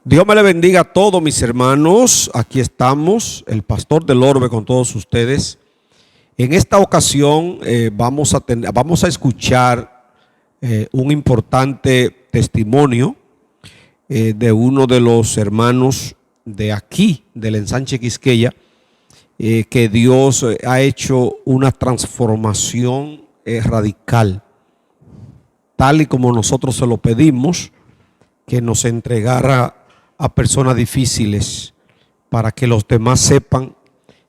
Dios me le bendiga a todos mis hermanos. Aquí estamos, el pastor del Orbe con todos ustedes. En esta ocasión vamos a escuchar un importante testimonio de uno de los hermanos de aquí, del Ensanche Quisqueya, que Dios ha hecho una transformación radical, tal y como nosotros se lo pedimos, que nos entregara a personas difíciles para que los demás sepan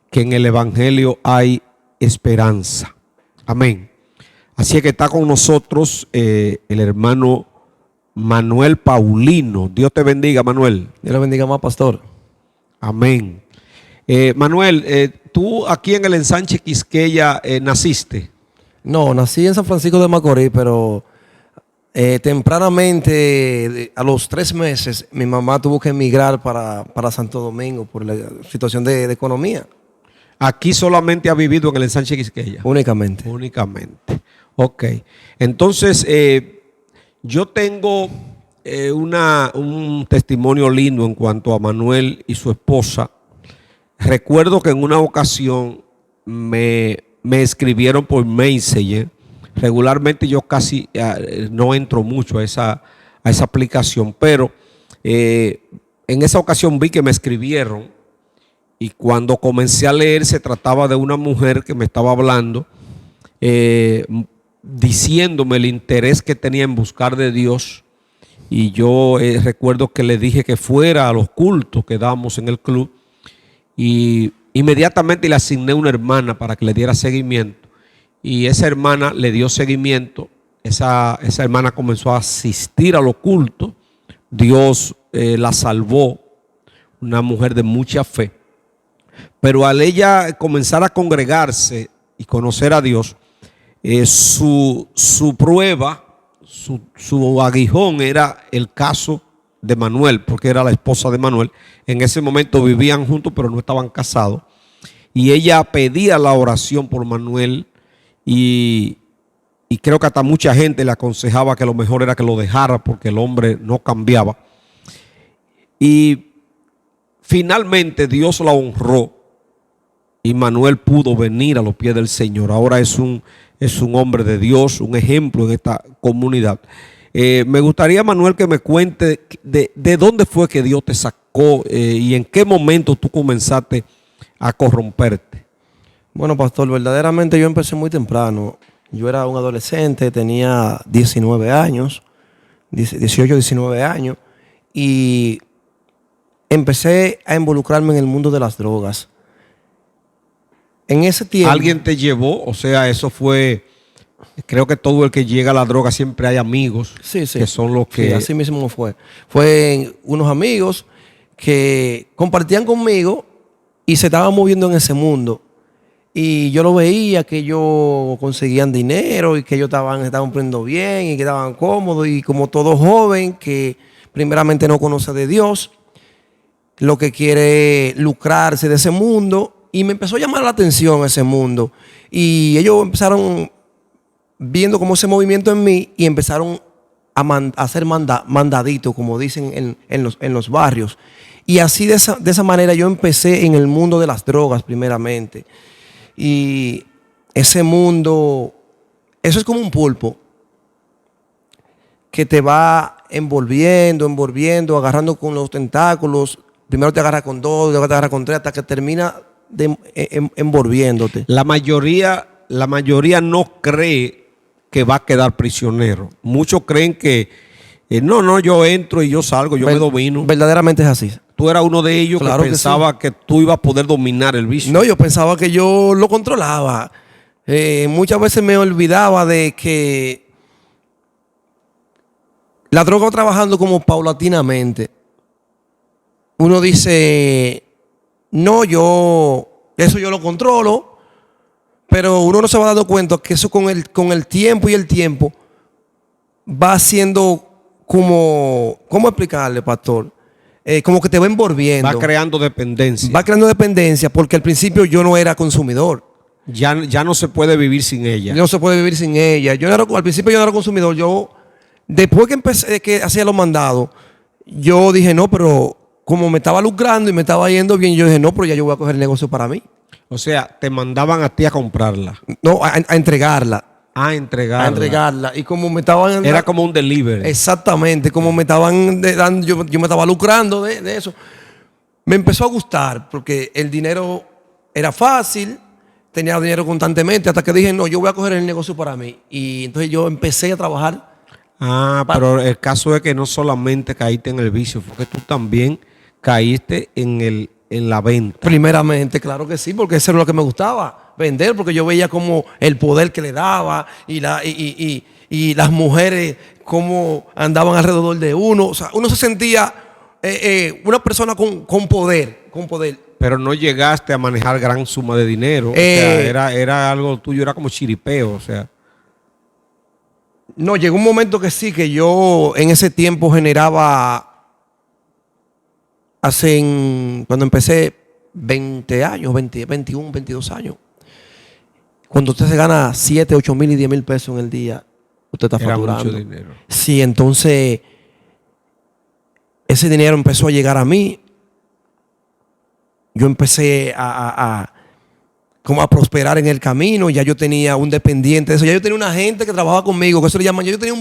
que en el Evangelio hay esperanza. Amén. Así que está con nosotros el hermano Manuel Paulino. Dios te bendiga, Manuel. Dios le bendiga más, pastor. Amén. Manuel, tú aquí en el Ensanche Quisqueya naciste. No, nací en San Francisco de Macorís, pero tempranamente, a los 3 meses, mi mamá tuvo que emigrar para Santo Domingo por la situación de economía. Aquí solamente ha vivido en el Ensanche Quisqueya. Únicamente. Únicamente. Ok. Entonces, yo tengo un testimonio lindo en cuanto a Manuel y su esposa. Recuerdo que en una ocasión me escribieron por Messenger. Regularmente yo casi no entro mucho a esa aplicación, pero en esa ocasión vi que me escribieron y cuando comencé a leer se trataba de una mujer que me estaba hablando, diciéndome el interés que tenía en buscar de Dios. Y yo recuerdo que le dije que fuera a los cultos que dábamos en el club y inmediatamente le asigné una hermana para que le diera seguimiento. Y esa hermana le dio seguimiento. Esa hermana comenzó a asistir a los cultos. Dios la salvó, una mujer de mucha fe. Pero al ella comenzar a congregarse y conocer a Dios, su prueba, su aguijón era el caso de Manuel, porque era la esposa de Manuel. En ese momento vivían juntos, pero no estaban casados. Y ella pedía la oración por Manuel. Y creo que hasta mucha gente le aconsejaba que lo mejor era que lo dejara porque el hombre no cambiaba. Y finalmente Dios la honró y Manuel pudo venir a los pies del Señor. Ahora es un hombre de Dios, un ejemplo en esta comunidad. Me gustaría, Manuel, que me cuente de dónde fue que Dios te sacó y en qué momento tú comenzaste a corromperte. Bueno, pastor, verdaderamente yo empecé muy temprano. Yo era un adolescente, tenía 19 años, 18, 19 años, y empecé a involucrarme en el mundo de las drogas. En ese tiempo... ¿Alguien te llevó? O sea, eso fue... Creo que todo el que llega a la droga siempre hay amigos. Sí, sí. Que son los que... Sí, así mismo fue. Fue unos amigos que compartían conmigo y se estaban moviendo en ese mundo. Y yo lo veía que ellos conseguían dinero y que ellos estaban poniendo bien y que estaban cómodos. Y como todo joven que primeramente no conoce de Dios, lo que quiere lucrarse de ese mundo. Y me empezó a llamar la atención ese mundo. Y ellos empezaron viendo como ese movimiento en mí y empezaron a hacer mandaditos, como dicen en los barrios. Y así de esa manera yo empecé en el mundo de las drogas primeramente. Y ese mundo, eso es como un pulpo que te va envolviendo, agarrando con los tentáculos. Primero te agarra con 2, luego te agarra con 3, hasta que termina envolviéndote. La mayoría no cree que va a quedar prisionero. Muchos creen que yo entro y yo salgo, yo me domino. Verdaderamente es así. Tú eras uno de ellos, claro, que pensaba que tú ibas a poder dominar el vicio. No, yo pensaba que yo lo controlaba. Muchas veces me olvidaba de que la droga va trabajando como paulatinamente. Uno dice, no, eso yo lo controlo, pero uno no se va dando cuenta que eso con el tiempo va haciendo como, ¿cómo explicarle, pastor? Como que te va envolviendo. Va creando dependencia. Va creando dependencia porque al principio yo no era consumidor. Ya no se puede vivir sin ella. No se puede vivir sin ella. Al principio yo no era consumidor. Después que empecé, que hacía los mandados, yo dije, no, pero como me estaba lucrando y me estaba yendo bien, yo dije, no, pero ya yo voy a coger el negocio para mí. O sea, te mandaban a ti a comprarla, No, a entregarla. a entregarla. A entregarla. Y como me estaban... Era como un delivery. Exactamente, como me estaban dando, yo me estaba lucrando de eso. Me empezó a gustar porque el dinero era fácil, tenía dinero constantemente, hasta que dije, no, yo voy a coger el negocio para mí. Y entonces yo empecé a trabajar. Pero el caso es que no solamente caíste en el vicio, fue que tú también caíste en la venta. Primeramente, claro que sí, porque eso era lo que me gustaba, vender, porque yo veía como el poder que le daba y las mujeres cómo andaban alrededor de uno. O sea, uno se sentía una persona con poder. Pero no llegaste a manejar gran suma de dinero. O sea, era algo tuyo, era como chiripeo. O sea, No, llegó un momento que sí, que yo en ese tiempo generaba, cuando empecé, 20 años, 20, 21, 22 años. Cuando usted se gana 7, 8 mil y 10 mil pesos en el día, usted está era facturando. mucho dinero. Sí, entonces ese dinero empezó a llegar a mí. Yo empecé como a prosperar en el camino. Ya yo tenía un dependiente de eso. Ya yo tenía una gente que trabajaba conmigo, que eso le llaman. Yo tenía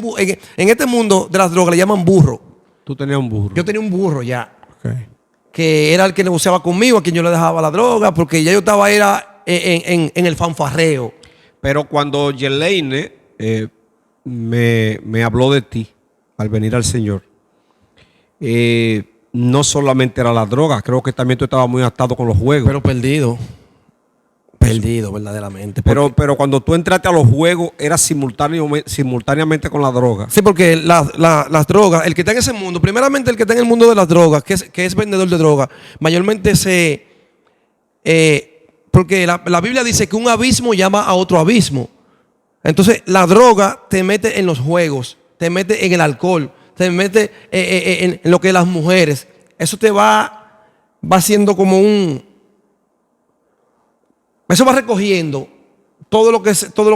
en este mundo de las drogas le llaman burro. Tú tenías un burro. Yo tenía un burro ya. Okay. Que era el que negociaba conmigo, a quien yo le dejaba la droga, porque ya yo estaba en el fanfarreo. Pero cuando Yelaine me habló de ti al venir al Señor, no solamente era la droga, creo que también tú estabas muy atado con los juegos. Pero perdido. Perdido, verdaderamente. Pero cuando tú entraste a los juegos, era simultáneamente con la droga. Sí, porque las drogas, el que está en ese mundo, primeramente el que está en el mundo de las drogas, que es vendedor de drogas, mayormente porque la Biblia dice que un abismo llama a otro abismo. Entonces la droga te mete en los juegos, te mete en el alcohol, te mete en lo que es las mujeres. Eso te va haciendo como eso va recogiendo todo lo que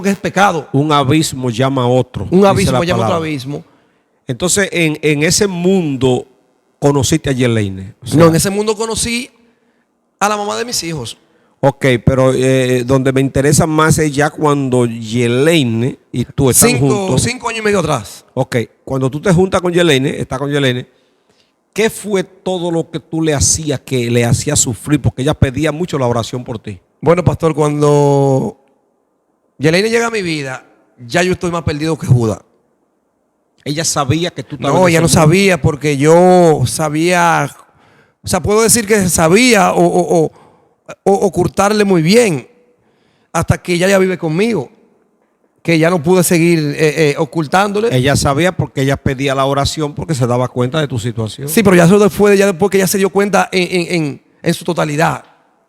es pecado. Un abismo llama a otro. Un abismo llama a otro abismo. Entonces, en ese mundo conociste a Yelaine. O sea, no, en ese mundo conocí a la mamá de mis hijos. Ok, pero donde me interesa más es ya cuando Yelaine y tú están juntos. 5 años y medio atrás. Ok, cuando tú te juntas con Yelaine, estás con Yelaine, ¿qué fue todo lo que tú le hacías que le hacía sufrir? Porque ella pedía mucho la oración por ti. Bueno, pastor, cuando Yelaine llega a mi vida, ya yo estoy más perdido que Judas. Ella sabía que tú estabas. No, ella no sabía porque yo sabía, o sea, puedo decir que sabía o ocultarle muy bien hasta que ella ya vive conmigo, que ya no pude seguir ocultándole. Ella sabía porque ella pedía la oración porque se daba cuenta de tu situación. Sí, pero ya después que ella se dio cuenta en su totalidad.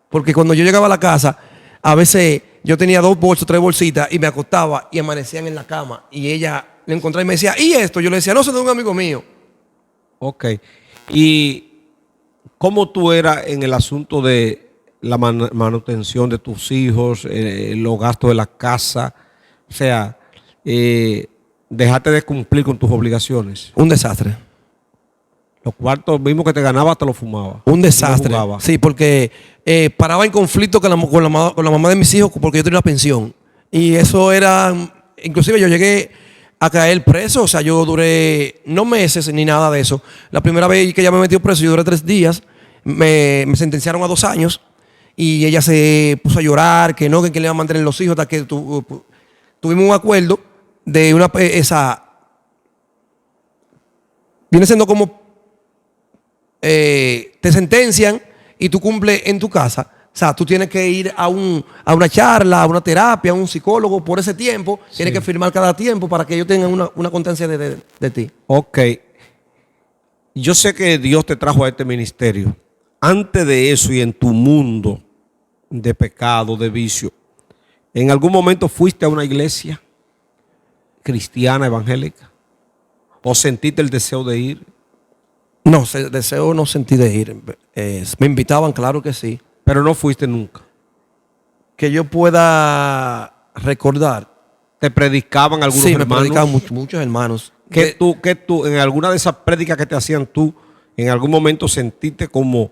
Porque cuando yo llegaba a la casa, a veces yo tenía 2 bolsos, 3 bolsitas y me acostaba y amanecían en la cama. Y ella le encontraba y me decía, ¿y esto? Yo le decía, no, eso es de un amigo mío. Ok. ¿Y cómo tú eras en el asunto de la manutención de tus hijos, los gastos de la casa? O sea, dejaste de cumplir con tus obligaciones. Un desastre. Los cuartos mismos que te ganaba te los fumaba. Un desastre. Sí, porque paraba en conflicto con la mamá de mis hijos porque yo tenía una pensión. Y eso era, inclusive yo llegué a caer preso. O sea, yo duré no meses ni nada de eso. La primera vez que ella me metió preso, yo duré 3 días. Me sentenciaron a 2 años. Y ella se puso a llorar, que no, que le iba a mantener los hijos, hasta que tuvimos un acuerdo de viene siendo como te sentencian y tú cumples en tu casa. O sea, tú tienes que ir a una charla, a una terapia, a un psicólogo por ese tiempo. Sí. Tienes que firmar cada tiempo para que ellos tengan una constancia de ti. Ok. Yo sé que Dios te trajo a este ministerio. Antes de eso y en tu mundo de pecado, de vicio, ¿en algún momento fuiste a una iglesia cristiana, evangélica? ¿O sentiste el deseo de ir? No, deseo no sentí de ir. Me invitaban, claro que sí. Pero no fuiste nunca. Que yo pueda recordar. ¿Te predicaban algunos hermanos? Sí, me predicaban muchos hermanos. ¿Qué tú, en alguna de esas prédicas que te hacían tú ¿En algún momento sentiste como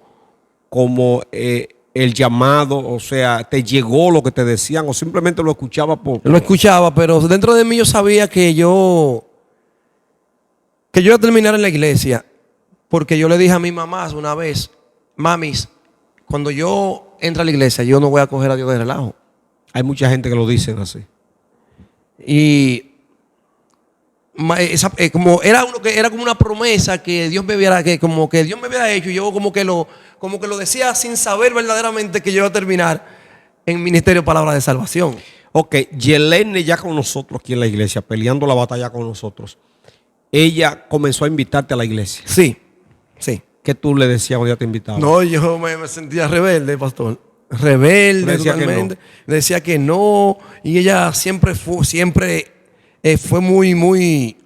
el llamado? O sea, ¿te llegó lo que te decían o simplemente lo escuchabas por...? Lo escuchaba, pero dentro de mí yo sabía que yo iba a terminar en la iglesia, porque yo le dije a mi mamá una vez, mamis, cuando yo entre a la iglesia, yo no voy a coger a Dios de relajo. Hay mucha gente que lo dicen así. Y como era como una promesa que Dios me había hecho, y yo como que lo decía sin saber verdaderamente que yo iba a terminar en ministerio Palabra de Salvación. Ok, Yelene ya con nosotros aquí en la iglesia, peleando la batalla con nosotros. Ella comenzó a invitarte a la iglesia. Sí, sí. ¿Qué tú le decías cuando ella te invitaba? No, yo me sentía rebelde, pastor. Rebelde, Decía totalmente. que Decía que no. Y ella siempre fue muy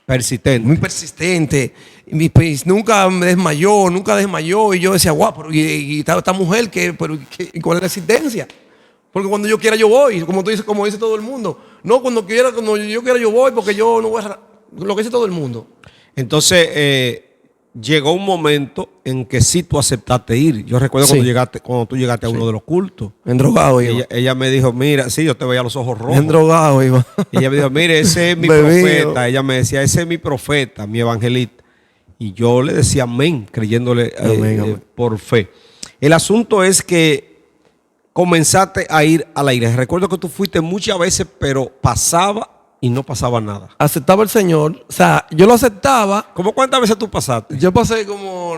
Persistente. persistente. Y pues, nunca desmayó. Y yo decía, guau, pero y esta mujer, ¿cuál es la existencia? Porque cuando yo quiera yo voy, como dice todo el mundo. No, cuando yo quiera yo voy, porque yo no voy a... Lo que dice todo el mundo. Entonces, llegó un momento en que sí tú aceptaste ir. Yo recuerdo Sí. cuando tú llegaste a uno de los cultos. Endrogado iba. Ella me dijo, mira, sí, yo te veía los ojos rojos. Endrogado iba. Y ella me dijo, mire, ese es mi Bebido. profeta. Ella me decía, ese es mi profeta, mi evangelista. Y yo le decía amén, creyéndole Amén. por fe. El asunto es que comenzaste a ir a la iglesia. Recuerdo que tú fuiste muchas veces, pero pasaba y no pasaba nada. Aceptaba el Señor. O sea, yo lo aceptaba. ¿Cómo cuántas veces tú pasaste? Yo pasé como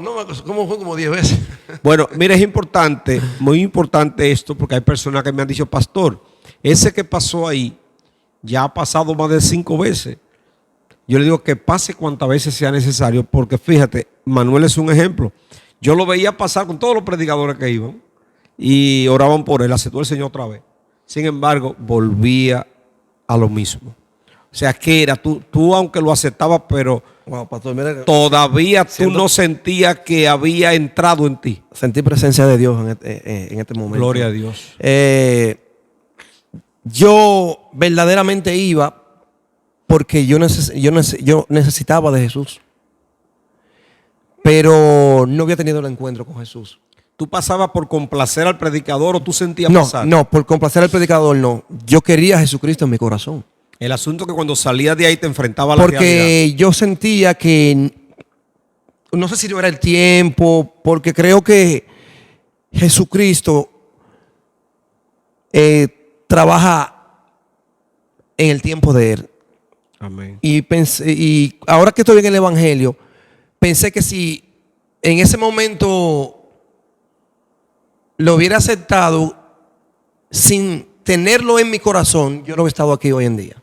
10 veces. Bueno, mira, es importante, muy importante esto, porque hay personas que me han dicho, pastor, ese que pasó ahí ya ha pasado más de 5 veces. Yo le digo que pase cuantas veces sea necesario, porque fíjate, Manuel es un ejemplo. Yo lo veía pasar con todos los predicadores que iban y oraban por él, aceptó el Señor otra vez. Sin embargo, volvía a lo mismo. O sea, que era, tú aunque lo aceptabas, pero Wow, pastor, mira, todavía tú no sentías que había entrado en ti. sentí presencia de Dios en este momento. Gloria a Dios. Yo verdaderamente iba porque yo necesitaba de Jesús. Pero no había tenido el encuentro con Jesús. ¿Tú pasabas por complacer al predicador o tú sentías No, pasar? no, por complacer al predicador no. Yo quería a Jesucristo en mi corazón. El asunto es que cuando salías de ahí te enfrentaba a la realidad. Porque yo sentía que, no sé si no era el tiempo, porque creo que Jesucristo trabaja en el tiempo de Él. Amén. Y ahora que estoy en el Evangelio, pensé que si en ese momento lo hubiera aceptado sin tenerlo en mi corazón, yo no hubiera estado aquí hoy en día.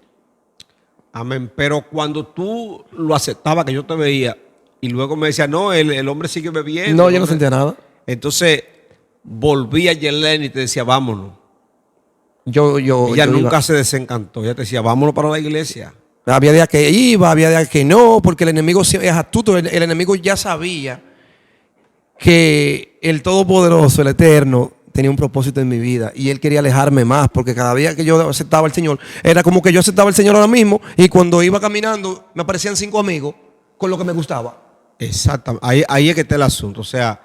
Amén. Pero cuando tú lo aceptabas, que yo te veía, y luego me decía, no, el hombre sigue bebiendo. No, yo no sentía nada. Entonces, volvía Yelene y te decía, vámonos. Yo Ella nunca iba. se desencantó. Ella te decía, vámonos para la iglesia. Había días que iba, había días que no, porque el enemigo es astuto. El enemigo ya sabía que el Todopoderoso, el Eterno, tenía un propósito en mi vida y él quería alejarme más, porque cada día que yo aceptaba al Señor, era como que yo aceptaba al Señor ahora mismo y cuando iba caminando me aparecían 5 amigos con lo que me gustaba. Exactamente. Ahí es que está el asunto. O sea,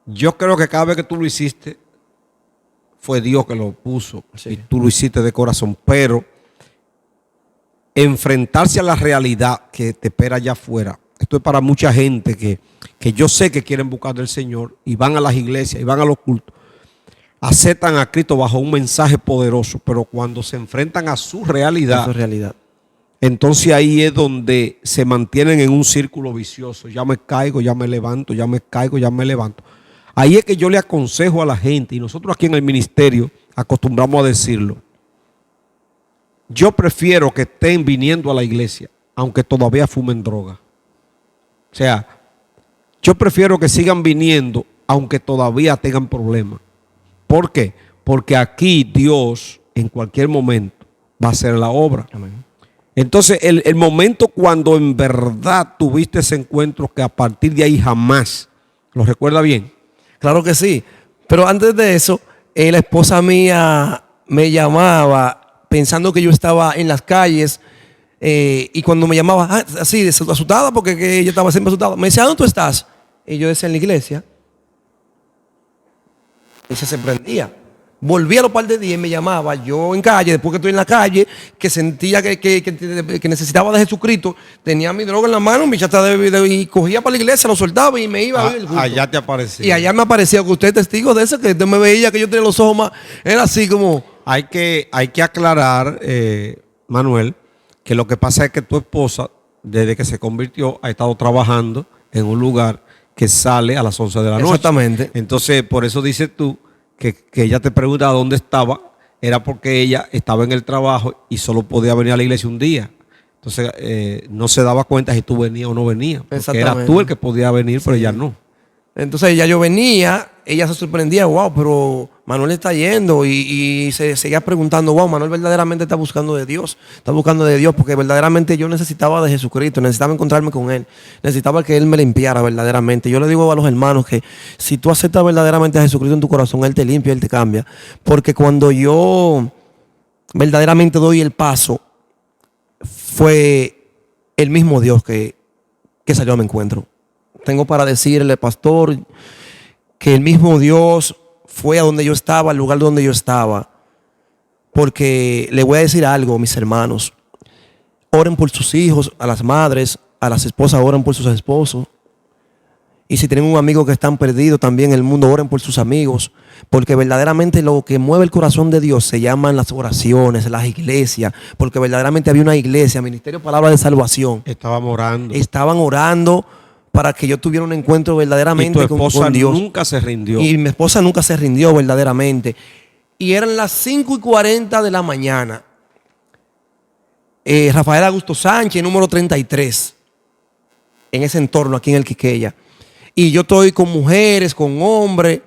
yo creo que cada vez que tú lo hiciste, fue Dios que lo puso. Sí. Y tú lo hiciste de corazón. Pero enfrentarse a la realidad que te espera allá afuera. Esto es para mucha gente que yo sé que quieren buscar del Señor y van a las iglesias y van a los cultos. Aceptan a Cristo bajo un mensaje poderoso, pero cuando se enfrentan a su realidad, Eso es realidad. entonces ahí es donde se mantienen en un círculo vicioso. Ya me caigo, ya me levanto, ya me caigo, ya me levanto. Ahí es que yo le aconsejo a la gente, y nosotros aquí en el ministerio acostumbramos a decirlo. Yo prefiero que estén viniendo a la iglesia, aunque todavía fumen droga. O sea, yo prefiero que sigan viniendo, aunque todavía tengan problemas. ¿Por qué? Porque aquí Dios en cualquier momento va a hacer la obra. Amén. Entonces el momento cuando en verdad tuviste ese encuentro, que a partir de ahí jamás, ¿lo recuerda bien? Claro que sí. Pero antes de eso, la esposa mía me llamaba pensando que yo estaba en las calles y cuando me llamaba así, asustada, porque que ella estaba siempre asustada, me decía, ¿dónde tú estás? Y yo decía en la iglesia. Y se prendía. Volví a los par de días y me llamaba. Yo en calle, después que estoy en la calle, que sentía que necesitaba de Jesucristo, tenía mi droga en la mano, mi chata y cogía para la iglesia, lo soltaba y me iba a ver el culto. Allá te aparecía. Y allá me aparecía, que usted es testigo de eso, que usted me veía que yo tenía los ojos más. Era así como. Hay que aclarar, Manuel, que lo que pasa es que tu esposa, desde que se convirtió, ha estado trabajando en un lugar que sale a las 11 de la noche. Exactamente. Entonces, por eso dices tú que ella te preguntaba dónde estaba, era porque ella estaba en el trabajo y solo podía venir a la iglesia un día. Entonces, no se daba cuenta si tú venías o no venías. Porque eras tú el que podía venir, pero ella no. Entonces ya yo venía, ella se sorprendía, wow, pero Manuel está yendo y se seguía preguntando, wow, Manuel verdaderamente está buscando de Dios, porque verdaderamente yo necesitaba de Jesucristo, necesitaba encontrarme con Él, necesitaba que Él me limpiara verdaderamente. Yo le digo a los hermanos que si tú aceptas verdaderamente a Jesucristo en tu corazón, Él te limpia, Él te cambia, porque cuando yo verdaderamente doy el paso, fue el mismo Dios que salió a mi encuentro. Tengo para decirle, pastor, que el mismo Dios fue a donde yo estaba, al lugar donde yo estaba. Porque le voy a decir algo, mis hermanos. Oren por sus hijos, a las madres, a las esposas, oren por sus esposos. Y si tienen un amigo que están perdido también en el mundo, oren por sus amigos. Porque verdaderamente lo que mueve el corazón de Dios se llaman las oraciones, las iglesias. Porque verdaderamente había una iglesia, Ministerio Palabra de Salvación. Estaban orando para que yo tuviera un encuentro verdaderamente con Dios. Y tu esposa nunca se rindió. Y mi esposa nunca se rindió verdaderamente. Y eran las 5:40 de la mañana. Rafael Augusto Sánchez, número 33. En ese entorno, aquí en el Quiqueya. Y yo estoy con mujeres, con hombres.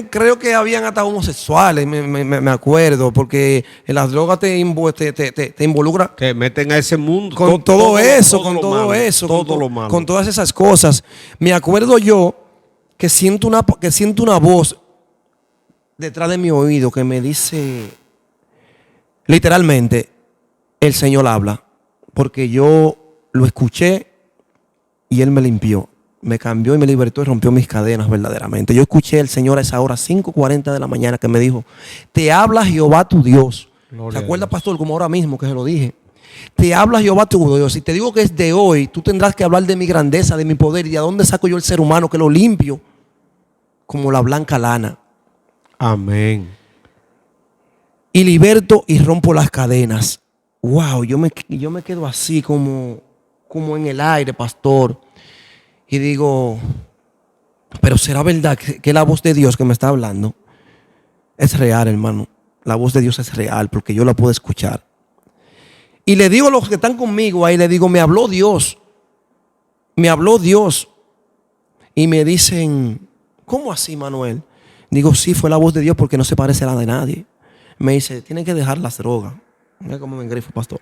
Creo que habían hasta homosexuales, me acuerdo, porque en las drogas te involucra. Te meten a ese mundo. Con todo eso, con todas esas cosas. Me acuerdo yo que siento una voz detrás de mi oído que me dice, literalmente, el Señor habla, porque yo lo escuché y Él me limpió. Me cambió y me libertó y rompió mis cadenas verdaderamente. Yo escuché al Señor a esa hora, 5:40 de la mañana, que me dijo, te habla Jehová tu Dios. ¿Se acuerda, pastor? Como ahora mismo que se lo dije. Te habla Jehová tu Dios. Y te digo que es de hoy, tú tendrás que hablar de mi grandeza, de mi poder y de dónde saco yo el ser humano, que lo limpio como la blanca lana. Amén. Y liberto y rompo las cadenas. Wow, yo me quedo así como en el aire, pastor. Y digo, pero ¿será verdad que la voz de Dios que me está hablando es real, hermano? La voz de Dios es real porque yo la puedo escuchar. Y le digo a los que están conmigo ahí, le digo, me habló Dios. Me habló Dios. Y me dicen, ¿cómo así, Manuel? Digo, sí, fue la voz de Dios porque no se parece a la de nadie. Me dice, tienen que dejar las drogas. Mira cómo me engrifo, pastor.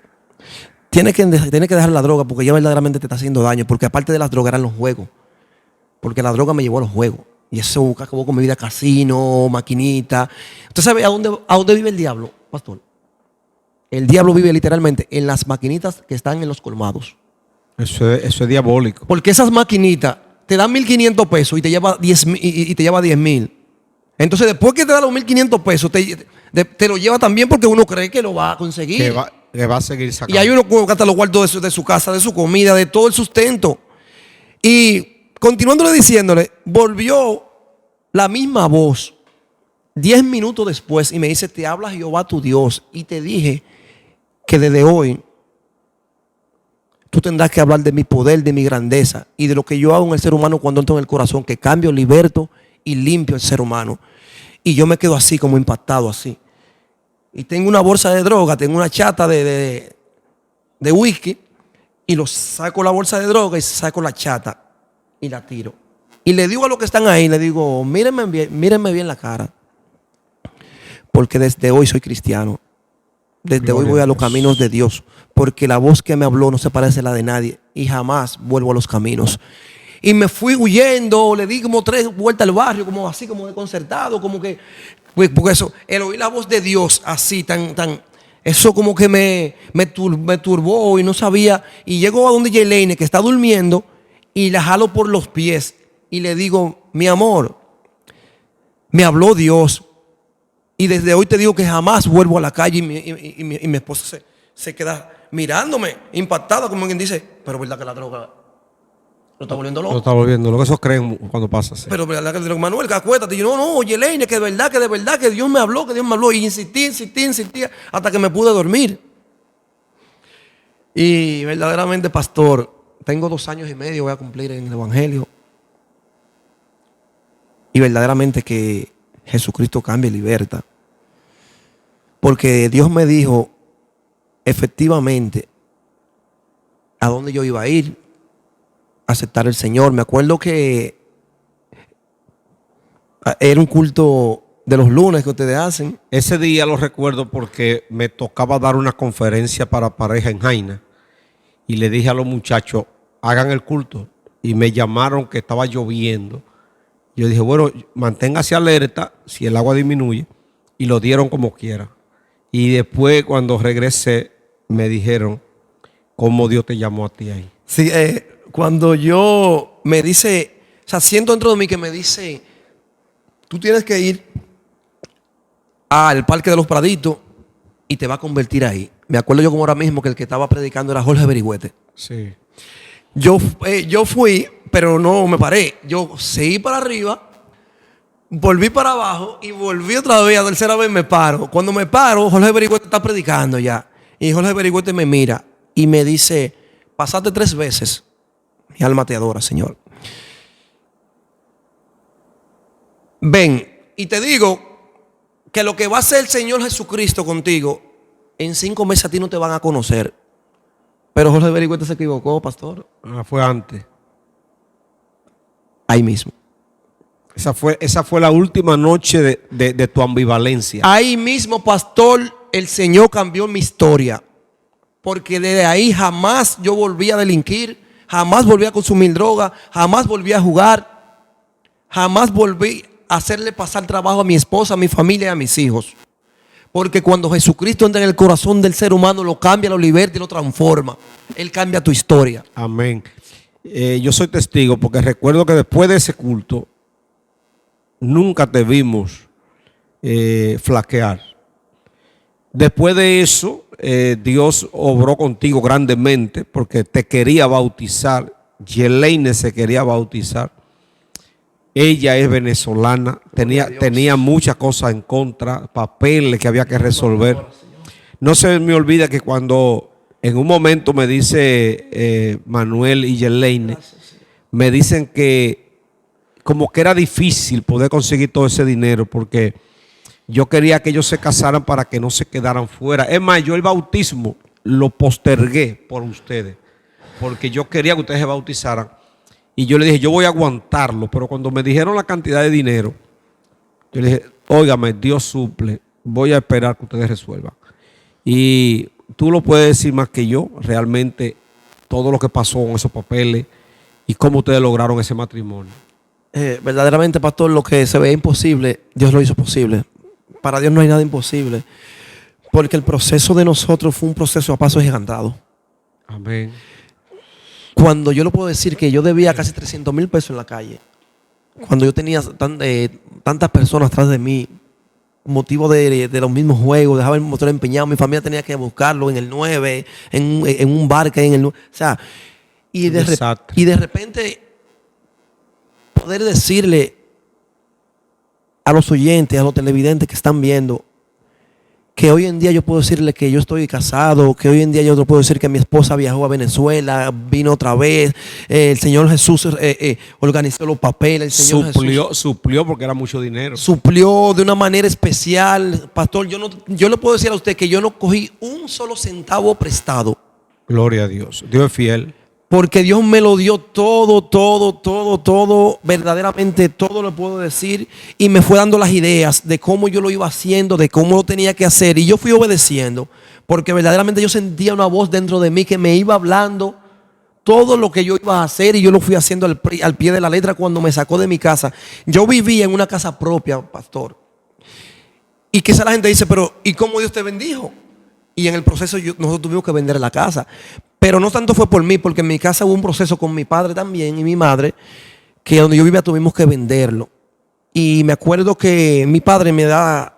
Tienes que dejar la droga porque ya verdaderamente te está haciendo daño. Porque aparte de las drogas eran los juegos. Porque la droga me llevó a los juegos. Y eso acabó con mi vida, casino, maquinita. ¿Usted sabe a dónde vive el diablo, pastor? El diablo vive literalmente en las maquinitas que están en los colmados. Eso es diabólico. Porque esas maquinitas te dan 1,500 pesos y te lleva 10,000. Entonces después que te da los 1,500 pesos, te lo lleva también porque uno cree que lo va a conseguir. Que va a seguir sacando. Y hay uno que hasta los guardos de su casa, de su comida, de todo el sustento. Y continuándole diciéndole, volvió la misma voz 10 minutos después y me dice, te habla Jehová tu Dios. Y te dije que desde hoy tú tendrás que hablar de mi poder, de mi grandeza y de lo que yo hago en el ser humano cuando entro en el corazón, que cambio, liberto y limpio el ser humano. Y yo me quedo así, como impactado así. Y tengo una bolsa de droga, tengo una chata de whisky y saco la bolsa de droga y saco la chata y la tiro. Y le digo a los que están ahí, le digo, mírenme bien la cara. Porque desde hoy soy cristiano. Desde hoy voy a los caminos de Dios. Porque la voz que me habló no se parece a la de nadie. Y jamás vuelvo a los caminos. Y me fui huyendo, le di como 3 vueltas al barrio, como así, como desconcertado, como que, pues, porque eso, el oír la voz de Dios así, eso como que me turbó y no sabía. Y llego a donde Yelene, que está durmiendo, y la jalo por los pies y le digo, mi amor, me habló Dios y desde hoy te digo que jamás vuelvo a la calle. Y mi esposa se queda mirándome, impactada, como quien dice, pero verdad que la droga lo está volviendo Lo loco. está volviendo, lo que eso creen cuando pasa así. Pero verdad que le digo, Manuel, que acuérdate. Y yo, no, oye, Leine, que de verdad, que Dios me habló, que Dios me habló. Y insistí, hasta que me pude dormir. Y verdaderamente, pastor, tengo 2 años y medio, voy a cumplir en el Evangelio. Y verdaderamente que Jesucristo cambia y liberta. Porque Dios me dijo, efectivamente, a dónde yo iba a ir, a aceptar el Señor. Me acuerdo que era un culto de los lunes que ustedes hacen. Ese día lo recuerdo porque me tocaba dar una conferencia para pareja en Jaina. Y le dije a los muchachos, hagan el culto. Y me llamaron que estaba lloviendo. Yo dije, bueno, manténgase alerta si el agua disminuye. Y lo dieron como quiera. Y después, cuando regresé, me dijeron, ¿cómo Dios te llamó a ti ahí? Sí, cuando yo me dice, o sea, siento dentro de mí que me dice, tú tienes que ir al Parque de los Praditos y te va a convertir ahí. Me acuerdo yo como ahora mismo que el que estaba predicando era Jorge Berigüete. Sí. Yo fui, pero no me paré. Yo seguí para arriba, volví para abajo y volví otra vez. A la tercera vez me paro. Cuando me paro, Jorge Berigüete está predicando ya. Y Jorge Berigüete me mira y me dice, pasaste 3 veces. Mi alma te adora, Señor. Ven, y te digo que lo que va a hacer el Señor Jesucristo contigo, en 5 meses a ti no te van a conocer. Pero Jorge Berigüete se equivocó, pastor. Fue antes. Ahí mismo. Esa fue la última noche de tu ambivalencia. Ahí mismo, pastor, el Señor cambió mi historia. Porque desde ahí jamás yo volví a delinquir, jamás volví a consumir droga, jamás volví a jugar, jamás volví a hacerle pasar trabajo a mi esposa, a mi familia y a mis hijos. Porque cuando Jesucristo entra en el corazón del ser humano, lo cambia, lo liberta y lo transforma. Él cambia tu historia. Amén. Yo soy testigo porque recuerdo que después de ese culto, nunca te vimos flaquear. Después de eso, Dios obró contigo grandemente porque te quería bautizar. Yeleine se quería bautizar. Ella es venezolana, tenía muchas cosas en contra, papeles que había que resolver. No se me olvida que cuando en un momento me dice Manuel y Yeleine, me dicen que como que era difícil poder conseguir todo ese dinero porque yo quería que ellos se casaran para que no se quedaran fuera. Es más, yo el bautismo lo postergué por ustedes porque yo quería que ustedes se bautizaran. Y yo le dije, yo voy a aguantarlo. Pero cuando me dijeron la cantidad de dinero, yo le dije, óigame, Dios suple. Voy a esperar que ustedes resuelvan. Y tú lo puedes decir más que yo, realmente, todo lo que pasó con esos papeles y cómo ustedes lograron ese matrimonio. Verdaderamente, pastor, lo que se ve imposible, Dios lo hizo posible. Para Dios no hay nada imposible. Porque el proceso de nosotros fue un proceso a paso gigantado. Amén. Cuando yo lo puedo decir que yo debía casi 300,000 pesos en la calle, cuando yo tenía tantas personas atrás de mí, motivo de los mismos juegos, dejaba el motor empeñado, mi familia tenía que buscarlo en el 9, en un bar que hay en el 9, o sea, y de repente poder decirle a los oyentes, a los televidentes que están viendo, que hoy en día yo puedo decirle que yo estoy casado, que hoy en día yo puedo decir que mi esposa viajó a Venezuela, vino otra vez, el Señor Jesús organizó los papeles, el Señor suplió porque era mucho dinero. Suplió de una manera especial. Pastor, yo le puedo decir a usted que yo no cogí un solo centavo prestado. Gloria a Dios. Dios es fiel. Porque Dios me lo dio todo, verdaderamente todo lo puedo decir. Y me fue dando las ideas de cómo yo lo iba haciendo, de cómo lo tenía que hacer. Y yo fui obedeciendo, porque verdaderamente yo sentía una voz dentro de mí que me iba hablando todo lo que yo iba a hacer. Y yo lo fui haciendo al pie de la letra cuando me sacó de mi casa. Yo vivía en una casa propia, pastor. Y quizá la gente dice, pero ¿y cómo Dios te bendijo? Y en el proceso nosotros tuvimos que vender la casa. Pero no tanto fue por mí, porque en mi casa hubo un proceso con mi padre también y mi madre, que donde yo vivía tuvimos que venderlo. Y me acuerdo que mi padre me da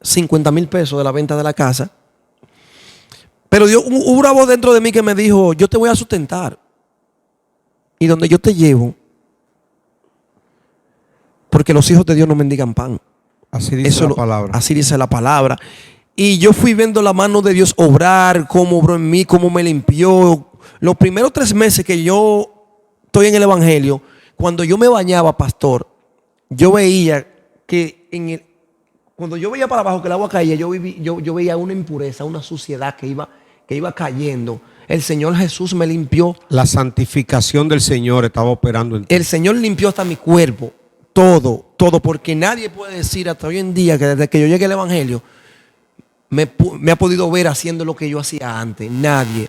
50,000 pesos de la venta de la casa. Pero hubo una voz dentro de mí que me dijo, yo te voy a sustentar. Y donde yo te llevo, porque los hijos de Dios no mendigan pan. Así dice la palabra. Así dice la palabra. Y yo fui viendo la mano de Dios obrar, cómo obró en mí, cómo me limpió. Los primeros 3 meses que yo estoy en el Evangelio, cuando yo me bañaba, pastor, yo veía que cuando yo veía para abajo que el agua caía, yo veía una impureza, una suciedad que iba cayendo. El Señor Jesús me limpió. La santificación del Señor estaba operando en ti. El Señor limpió hasta mi cuerpo. Todo, porque nadie puede decir hasta hoy en día que desde que yo llegué al Evangelio me ha podido ver haciendo lo que yo hacía antes. Nadie.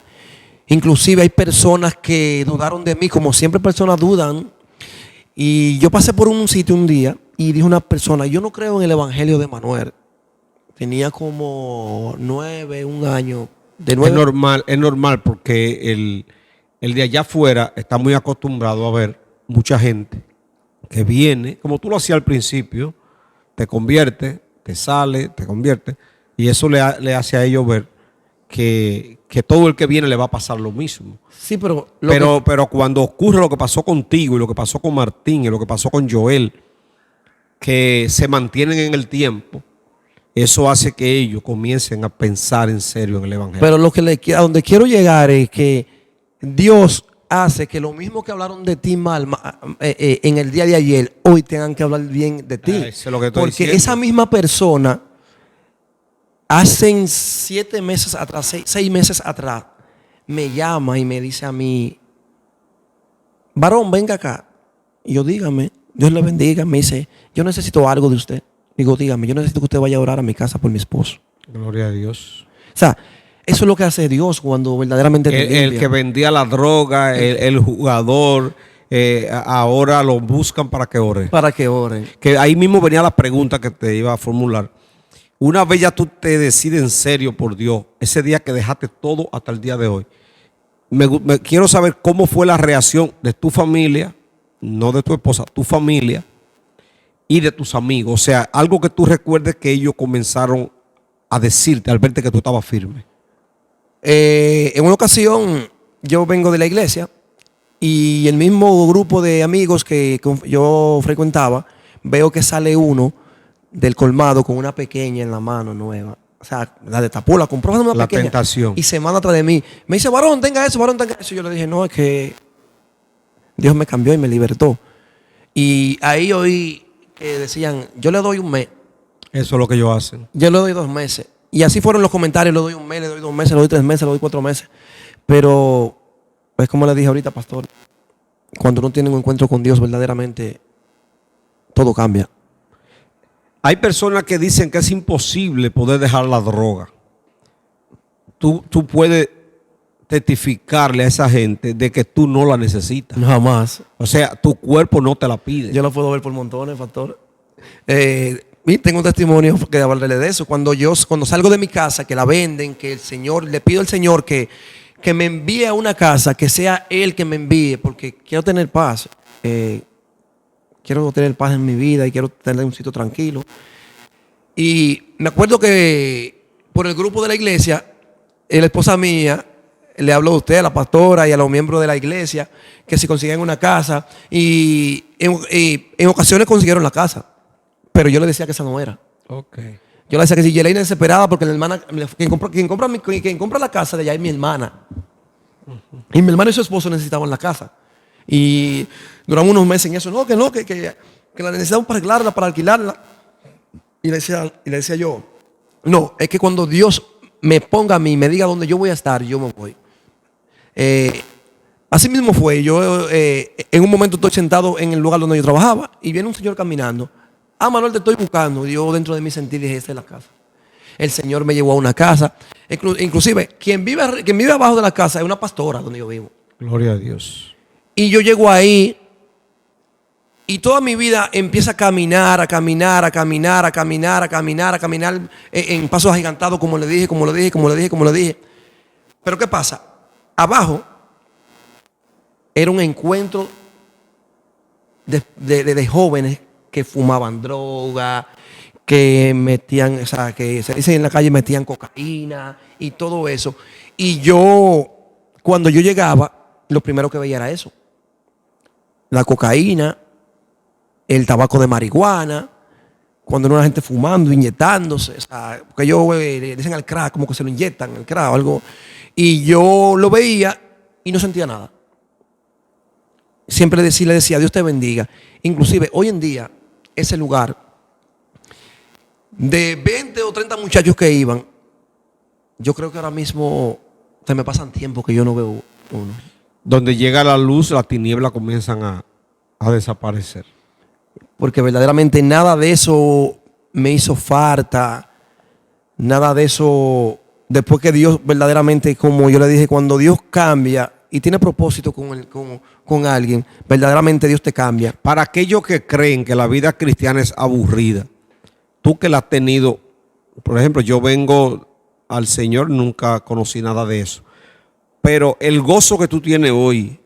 Inclusive hay personas que dudaron de mí, como siempre personas dudan. Y yo pasé por un sitio un día y dijo una persona, yo no creo en el Evangelio de Manuel. Tenía como 1 año. De 9. Es normal porque el de allá afuera está muy acostumbrado a ver mucha gente que viene, como tú lo hacías al principio, te convierte, te sale, te convierte, y eso le hace a ellos ver que todo el que viene le va a pasar lo mismo. Sí, pero cuando ocurre lo que pasó contigo y lo que pasó con Martín y lo que pasó con Joel, que se mantienen en el tiempo, eso hace que ellos comiencen a pensar en serio en el Evangelio. Pero a donde quiero llegar es que Dios hace que lo mismo que hablaron de ti mal en el día de ayer, hoy tengan que hablar bien de ti. Eso es lo que estoy Porque diciendo. esa misma persona, hace 7 meses atrás, 6 meses atrás, me llama y me dice a mí, varón, venga acá. Y yo, dígame, Dios le bendiga. Me dice, yo necesito algo de usted. Digo, dígame, yo necesito que usted vaya a orar a mi casa por mi esposo. Gloria a Dios. O sea, eso es lo que hace Dios cuando verdaderamente te limpia. El que vendía la droga, el jugador, ahora lo buscan para que ore. Para que oren. Que ahí mismo venía la pregunta que te iba a formular. Una vez ya tú te decides en serio por Dios, ese día que dejaste todo hasta el día de hoy, quiero saber cómo fue la reacción de tu familia, no de tu esposa, tu familia y de tus amigos. O sea, algo que tú recuerdes que ellos comenzaron a decirte al verte que tú estabas firme. En una ocasión yo vengo de la iglesia y el mismo grupo de amigos que yo frecuentaba, veo que sale uno del colmado con una pequeña en la mano nueva. O sea, la destapó, la compró una La pequeña. tentación. Y se manda atrás de mí. Me dice, varón, tenga eso, varón, tenga eso. Yo le dije, no, es que Dios me cambió y me libertó. Y ahí oí que decían, yo le doy 1 mes. Eso es lo que ellos hacen. Yo le doy 2 meses. Y así fueron los comentarios, le doy 1 mes, le doy 2 meses, le doy 3 meses, le doy 4 meses. Pero, es como le dije ahorita, pastor, cuando uno tiene un encuentro con Dios, verdaderamente, todo cambia. Hay personas que dicen que es imposible poder dejar la droga. Tú puedes testificarle a esa gente de que tú no la necesitas. Jamás. O sea, tu cuerpo no te la pide. Yo lo puedo ver por montones, pastor. Y tengo un testimonio que hablarle de eso. Cuando salgo de mi casa, que la venden, que el Señor, le pido al Señor que me envíe a una casa, que sea Él que me envíe, porque quiero tener paz. Quiero tener paz en mi vida y quiero tener un sitio tranquilo. Y me acuerdo que por el grupo de la iglesia, la esposa mía le habló a usted, a la pastora y a los miembros de la iglesia, que si consiguen una casa. Y en ocasiones consiguieron la casa. Pero yo le decía que esa no era. Okay. Yo le decía que si Yeleina es desesperada porque la hermana, quien compra la casa de allá es mi hermana. Y mi hermano y su esposo necesitaban la casa. Y duramos unos meses en eso. No, que la necesitamos para arreglarla, para alquilarla. Y le decía yo, no, es que cuando Dios me ponga a mí y me diga dónde yo voy a estar, yo me voy. Así mismo fue. Yo en un momento estoy sentado en el lugar donde yo trabajaba y viene un señor caminando. Ah, Manuel, te estoy buscando. Y yo dentro de mí sentí y dije, esta es la casa. El Señor me llevó a una casa. Inclusive, quien vive abajo de la casa es una pastora donde yo vivo. Gloria a Dios. Y yo llego ahí y toda mi vida empieza a caminar en pasos agigantados, como le dije. Pero ¿qué pasa? Abajo era un encuentro de jóvenes que fumaban droga, que metían, o sea, que se dice en la calle metían cocaína y todo eso. Y yo, cuando yo llegaba, lo primero que veía era eso. La cocaína, el tabaco de marihuana, cuando no era gente fumando, inyectándose, o sea, porque ellos le dicen al crack, como que se lo inyectan, el crack o algo. Y yo lo veía y no sentía nada. Siempre le decía, Dios te bendiga. Inclusive, hoy en día, ese lugar, de 20 o 30 muchachos que iban, yo creo que ahora mismo se me pasan tiempo que yo no veo uno. Donde llega la luz, las tinieblas comienzan a desaparecer. Porque verdaderamente nada de eso me hizo falta. Nada de eso, después que Dios verdaderamente, como yo le dije, cuando Dios cambia y tiene propósito con alguien, verdaderamente Dios te cambia. Para aquellos que creen que la vida cristiana es aburrida, tú que la has tenido, por ejemplo, yo vengo al Señor, nunca conocí nada de eso. Pero el gozo que tú tienes hoy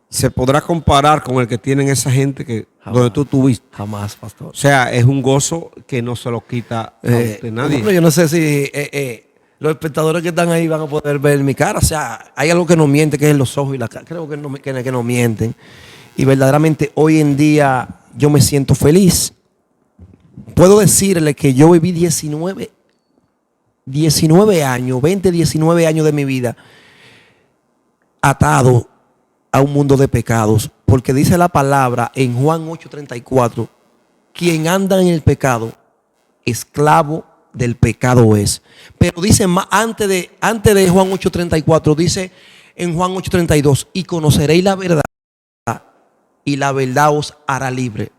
se podrá comparar con el que tienen esa gente que Jamás. donde tú tuviste. Jamás, pastor. O sea, es un gozo que no se lo quita a usted nadie. Ejemplo, yo no sé si los espectadores que están ahí van a poder ver mi cara. O sea, hay algo que no miente, que es los ojos y la cara. Creo que no mienten. Y verdaderamente hoy en día yo me siento feliz. Puedo decirle que yo viví 19 años, 19 años de mi vida atado a un mundo de pecados, porque dice la palabra en Juan 8:34, quien anda en el pecado, esclavo del pecado es. Pero dice más, antes de Juan 8:34, dice en Juan 8:32, y conoceréis la verdad, y la verdad os hará libre.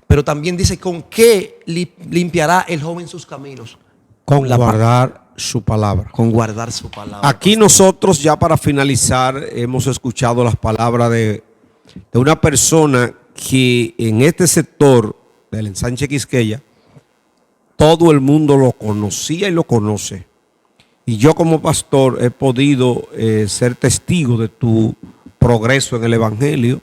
Pero también dice, ¿con qué limpiará el joven sus caminos? Con guardar su palabra. Con guardar su palabra. Aquí nosotros, ya para finalizar, hemos escuchado las palabras de una persona que en este sector del ensanche Quisqueya todo el mundo lo conocía y lo conoce. Y yo como pastor he podido ser testigo de tu progreso en el evangelio.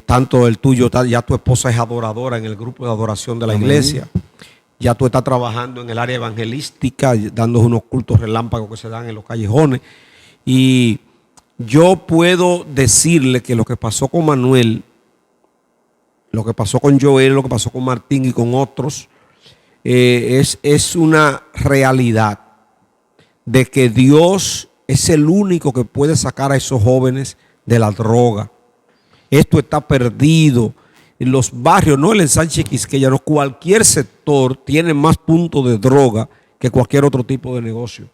Tanto el tuyo, ya tu esposa es adoradora en el grupo de adoración de la iglesia. Ya tú estás trabajando en el área evangelística, dando unos cultos relámpagos que se dan en los callejones. Y yo puedo decirle que lo que pasó con Manuel, lo que pasó con Joel, lo que pasó con Martín y con otros, es una realidad de que Dios es el único que puede sacar a esos jóvenes de la droga. Esto está perdido. En los barrios, no el ensanche Quisqueya, no, cualquier sector tiene más puntos de droga que cualquier otro tipo de negocio.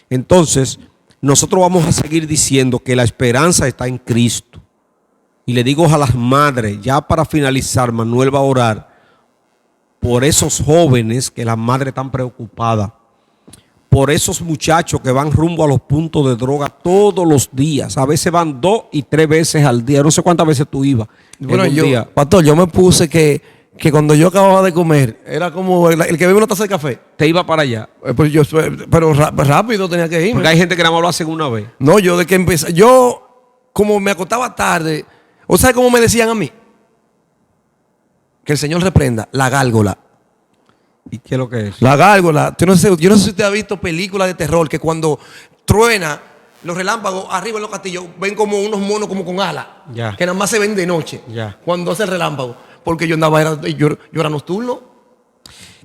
Entonces, nosotros vamos a seguir diciendo que la esperanza está en Cristo. Y le digo a las madres, ya para finalizar, Manuel va a orar por esos jóvenes que las madres están preocupadas, por esos muchachos que van rumbo a los puntos de droga todos los días. A veces van 2 y 3 veces al día. No sé cuántas veces tú ibas. Bueno, día. pastor, yo me puse que cuando yo acababa de comer, era como el que bebe una taza de café. Te iba para allá. Pero rápido tenía que irme. Porque hay gente que nada más lo hace una vez. No, yo de que empecé, yo como me acostaba tarde, ¿o sabes cómo me decían a mí? Que el Señor reprenda la gárgola. ¿Y qué es lo que es? La gárgola. Yo no sé si usted ha visto películas de terror que cuando truena los relámpagos arriba en los castillos ven como unos monos como con alas. Ya. Que nada más se ven de noche. Ya. Cuando hace el relámpago. Porque yo andaba, yo era nocturno.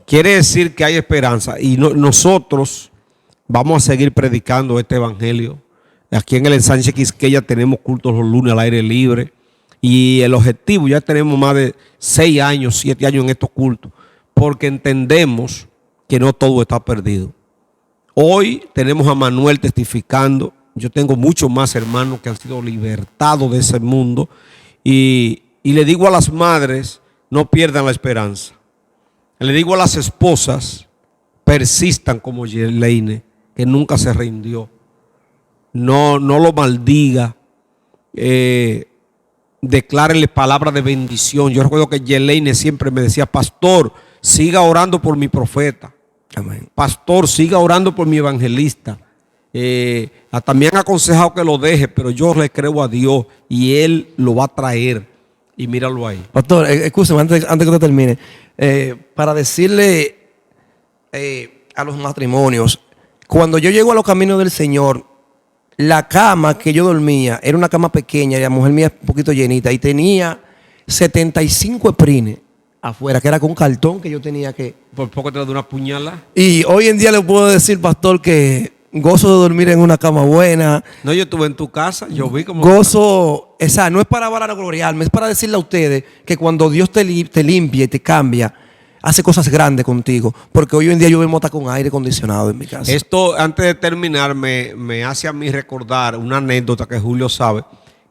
Quiere decir que hay esperanza. Y nosotros vamos a seguir predicando este evangelio. Aquí en el ensanche Quisqueya tenemos cultos los lunes al aire libre. Y el objetivo, ya tenemos más de 6 años, 7 años en estos cultos. Porque entendemos que no todo está perdido. Hoy tenemos a Manuel testificando. Yo tengo muchos más hermanos que han sido libertados de ese mundo. Y le digo a las madres, no pierdan la esperanza. Le digo a las esposas, persistan como Yeleine, que nunca se rindió. No lo maldiga. Declárenle palabras de bendición. Yo recuerdo que Yeleine siempre me decía, pastor, siga orando por mi profeta. Amén. Pastor, siga orando por mi evangelista. Hasta me han aconsejado que lo deje, pero yo le creo a Dios y Él lo va a traer. Y míralo ahí. Pastor, escúcheme, antes que usted termine, para decirle a los matrimonios, cuando yo llego a los caminos del Señor, la cama que yo dormía era una cama pequeña y la mujer mía un poquito llenita y tenía 75 sprines afuera, que era con cartón que yo tenía que... Por poco te da una puñalada. Y hoy en día le puedo decir, pastor, que gozo de dormir en una cama buena. No, yo estuve en tu casa, yo vi como... Gozo, o sea, no es para vanagloriarme, es para decirle a ustedes que cuando Dios te limpia y te cambia, hace cosas grandes contigo. Porque hoy en día yo vivo hasta con aire acondicionado en mi casa. Esto, antes de terminar, me hace a mí recordar una anécdota que Julio sabe,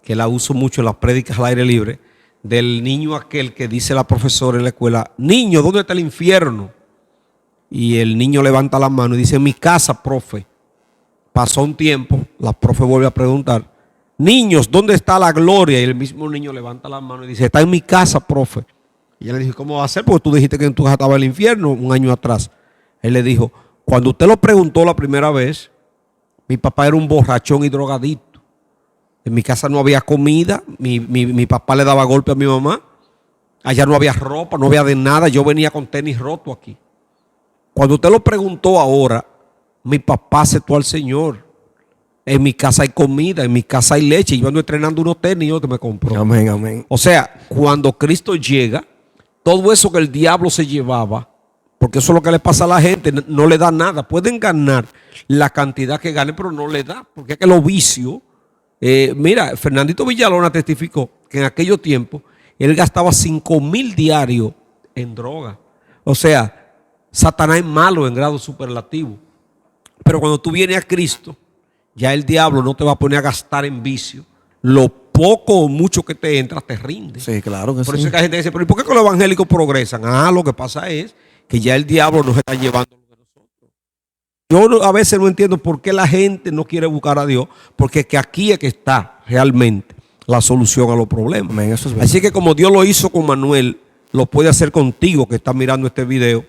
que la uso mucho en las prédicas al aire libre, del niño aquel que dice la profesora en la escuela: niño, ¿dónde está el infierno? Y el niño levanta la mano y dice: en mi casa, profe. Pasó un tiempo, la profe vuelve a preguntar: niños, ¿dónde está la gloria? Y el mismo niño levanta la mano y dice: está en mi casa, profe. Y ella le dijo: ¿cómo va a ser? Porque tú dijiste que en tu casa estaba el infierno un año atrás. Él le dijo: cuando usted lo preguntó la primera vez, mi papá era un borrachón y drogadito. En mi casa no había comida, mi papá le daba golpe a mi mamá. Allá no había ropa, no había de nada. Yo venía con tenis roto aquí. Cuando usted lo preguntó ahora, mi papá aceptó al Señor. En mi casa hay comida, en mi casa hay leche. Yo ando estrenando unos tenis yo que me compró. Amén, amén. O sea, cuando Cristo llega, todo eso que el diablo se llevaba, porque eso es lo que le pasa a la gente, no le da nada. Pueden ganar la cantidad que ganen, pero no le da. Porque es que los vicios... mira, Fernandito Villalona testificó que en aquellos tiempos él gastaba 5,000 diarios en droga. O sea, Satanás es malo en grado superlativo. Pero cuando tú vienes a Cristo, ya el diablo no te va a poner a gastar en vicio. Lo poco o mucho que te entra te rinde. Sí, claro que Por sí. eso es que la gente dice: pero ¿y por qué con los evangélicos progresan? Lo que pasa es que ya el diablo nos está llevando lo de nosotros. Yo a veces no entiendo por qué la gente no quiere buscar a Dios, porque es que aquí es que está realmente la solución a los problemas. Amén, eso es verdad. Así que como Dios lo hizo con Manuel, lo puede hacer contigo que estás mirando este video.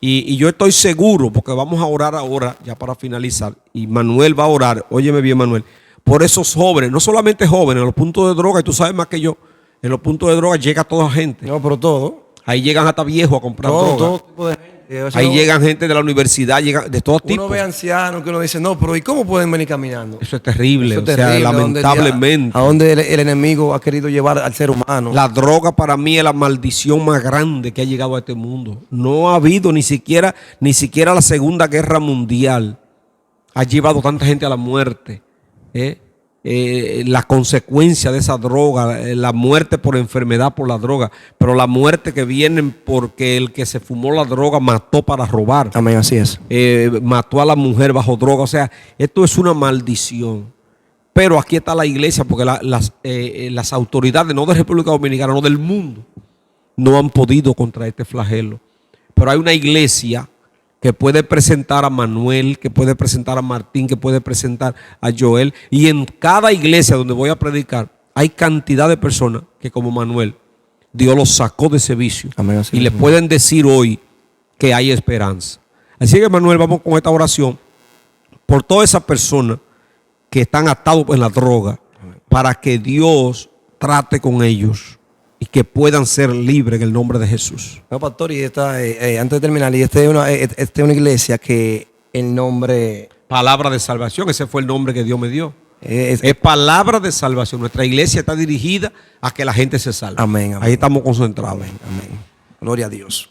Y yo estoy seguro, porque vamos a orar ahora, ya para finalizar, y Manuel va a orar, óyeme bien, Manuel, por esos jóvenes, no solamente jóvenes, en los puntos de droga, y tú sabes más que yo, en los puntos de droga llega toda gente. No, pero todo. Ahí llegan hasta viejos a comprar droga. Todo tipo de gente. O sea, Ahí llegan gente de la universidad, llegan de todo tipo. Uno ve ancianos que uno dice, no, pero ¿y cómo pueden venir caminando? Eso es terrible, Eso es o sea, terrible, lamentablemente. a donde el enemigo ha querido llevar al ser humano. La droga para mí es la maldición más grande que ha llegado a este mundo. No ha habido ni siquiera la Segunda Guerra Mundial ha llevado tanta gente a la muerte. La consecuencia de esa droga, la muerte por enfermedad por la droga, pero la muerte que viene porque el que se fumó la droga mató para robar. Amén, así es. Mató a la mujer bajo droga. O sea, esto es una maldición. Pero aquí está la iglesia, porque las autoridades, no de República Dominicana, no del mundo, no han podido contra este flagelo. Pero hay una iglesia que puede presentar a Manuel, que puede presentar a Martín, que puede presentar a Joel. Y en cada iglesia donde voy a predicar, hay cantidad de personas que, como Manuel, Dios los sacó de ese vicio. Amén, así y es. le pueden decir hoy que hay esperanza. Así que, Manuel, vamos con esta oración por todas esas personas que están atados en la droga, para que Dios trate con ellos y que puedan ser libres en el nombre de Jesús. No, pastor, y esta, antes de terminar, y esta es una iglesia que el nombre... Palabra de salvación, ese fue el nombre que Dios me dio. Es Palabra de salvación. Nuestra iglesia está dirigida a que la gente se salve. Amén, amén. Ahí estamos concentrados. Amén, amén. Gloria a Dios.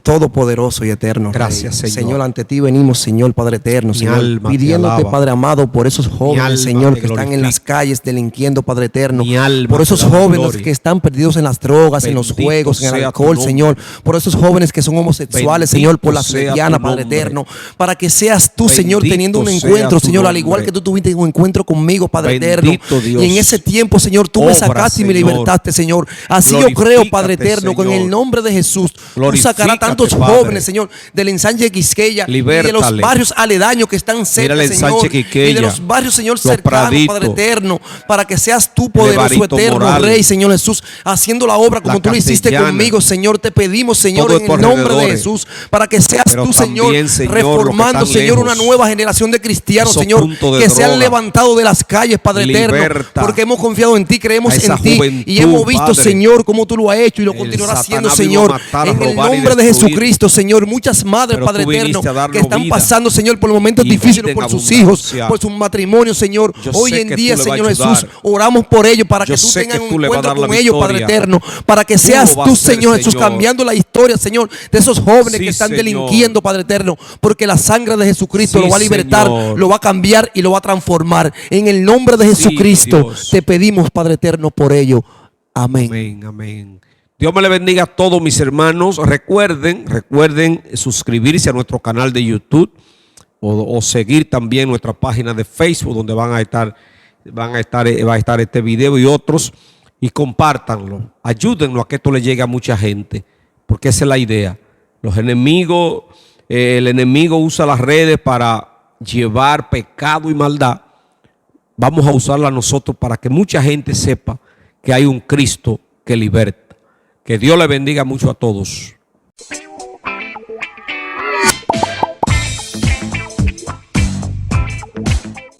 Todopoderoso y eterno. Gracias, Rey. Señor. Señor, ante ti venimos, Señor Padre eterno, Mi Señor, alma te pidiéndote, alaba. Padre amado, por esos jóvenes, alma Señor, te que están en glorifica. las calles delinquiendo, Padre eterno. Mi alma Por te esos da jóvenes gloria. que están perdidos en las drogas, en los Bendito juegos, en el sea tu alcohol, nombre. Señor. Por esos jóvenes que son homosexuales, Bendito Señor, por las sea tu lesbianas, Padre nombre. eterno. Para que seas tú, Señor, Bendito teniendo un sea encuentro, tu Señor, al nombre. igual que tú tuviste un encuentro conmigo, Padre eterno. Bendito Dios. Y en ese tiempo, Señor, tú me Obra, sacaste y me Señor. libertaste, Señor. Así yo creo, Glorifícate, Padre eterno, que en Señor. el nombre de Jesús, tú Glorifícate, sacarás tantas tantos Padre. jóvenes, Señor, del ensanche Quisqueya y de Libértale. los barrios aledaños que están cerca, Mira el Señor, ensanche Quisqueya, y de los barrios, Señor, Los cercanos, Praditos, Padre eterno, para que seas tú, poderoso, Levarito eterno, Moral, Rey, Señor Jesús, haciendo la obra como La tú lo hiciste Castellana, conmigo, Señor. Te pedimos, Señor, todo en esto el nombre de alrededores. Jesús, para que seas Pero tú, Señor, también, Señor, reformando, los que están Señor, una lejos, nueva generación de cristianos, esos Señor, puntos de que se han droga. levantado de las calles, Padre eterno, Liberta porque hemos confiado en ti, creemos a esa en ti juventud, y hemos visto, Padre. Señor, cómo tú lo has hecho y lo El continuarás haciendo, Satanás vino Señor, a matar, a en el robar y nombre de destruir. Jesucristo, Señor. Muchas madres, Pero Padre tú viniste eterno, a darnos que están vida pasando, Señor, por momentos y difíciles, vida en por sus abundancia. hijos, por su matrimonio, Señor. Yo Hoy sé en que día, tú le vas a Señor Jesús, ayudar. oramos por ellos para Yo que tú sé tengas que un tú le vas a encuentro dar la con ellos, Padre victoria. eterno, para que Tú seas lo vas tú, a hacer, Señor Jesús, Señor. cambiando la historia, Señor, de esos jóvenes Sí, que están Señor. delinquiendo, Padre eterno, porque la sangre de Jesucristo Sí, lo va a libertar, Señor. lo va a cambiar y lo va a transformar. En el nombre de Sí, Jesucristo Dios. te pedimos, Padre eterno, por ello. Amén. Amén, amén. Dios me le bendiga a todos mis hermanos. Recuerden suscribirse a nuestro canal de YouTube o seguir también nuestra página de Facebook, donde va a estar este video y otros, y compártanlo. Ayúdennos a que esto le llegue a mucha gente, porque esa es la idea. Los enemigos, el enemigo usa las redes para llevar pecado y maldad. Vamos a usarla nosotros para que mucha gente sepa que hay un Cristo que liberta. Que Dios le bendiga mucho a todos.